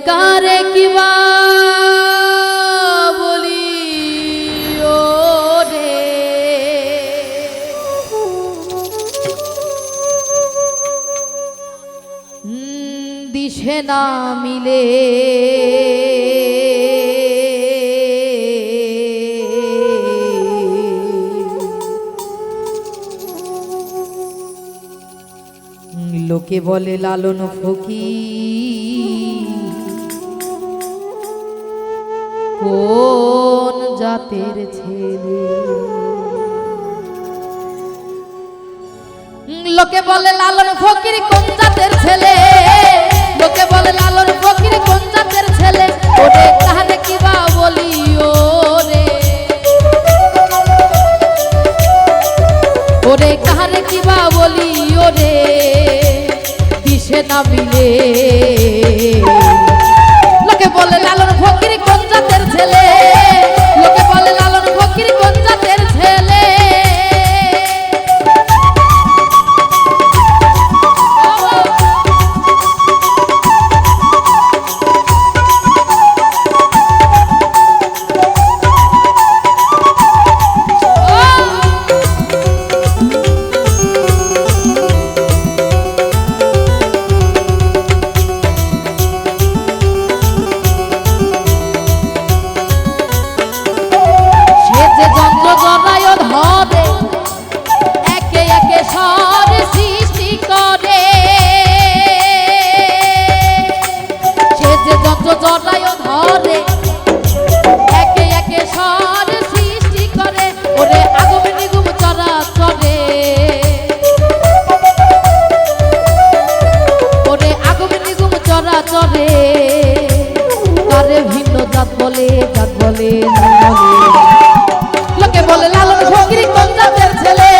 কারে কিবা বলি ও রে দিশে না মিলে লোকে বলে লালন ফকির কোন জাতের ছেলে লোকে বলে লালন ফকির কোন জাতের ছেলে লোকে বলে লালন ফকির কোন জাতের ছেলে ওরে কারে কিবা বলি ওরে ওরে কারে কিবা বলি ওরে দিশে না মিলে লোকে বলে লালন ফকির কোন জাতের ছেলে লোকে বলে লালন ফকির কোন জাতের ছেলে লোকে বলে লালন ফকির কোন জাতের ছেলে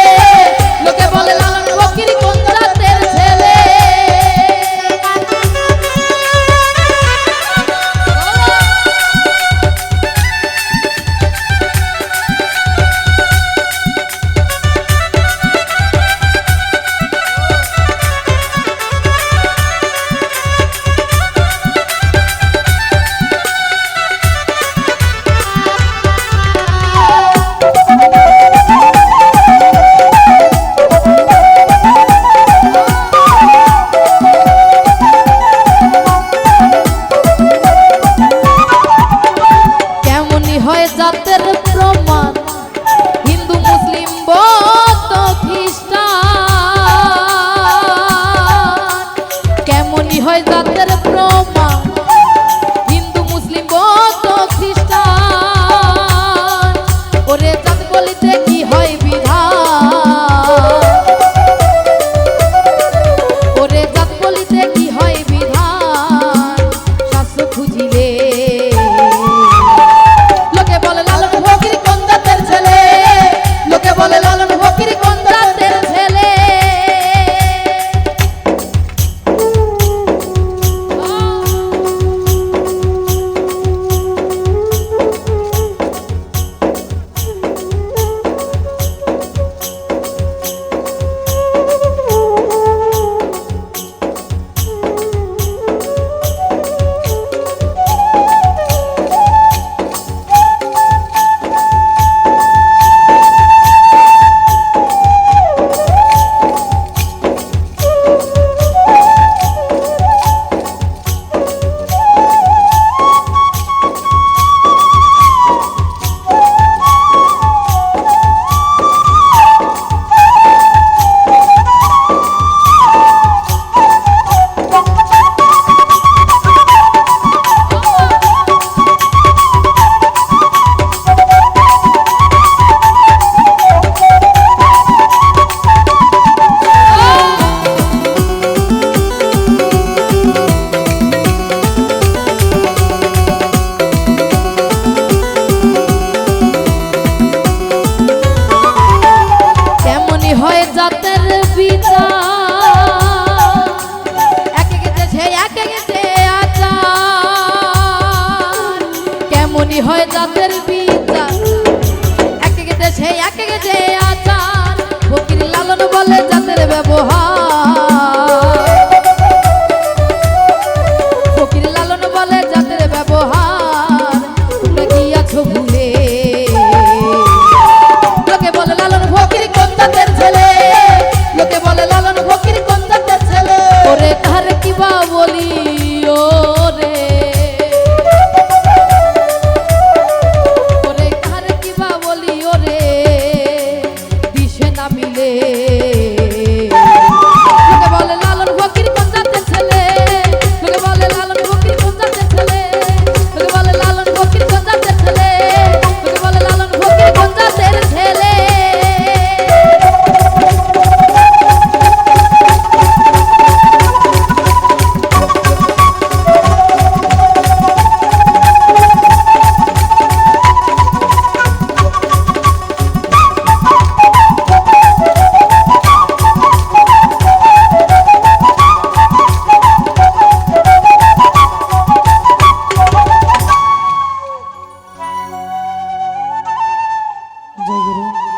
লোকে বলে লালন ফকির কোন জাতের ছেলে হয় জাতের বিচার এক এক দেশে এক এক যে আচার ফকির লালন বলে জাতের ব্যবহার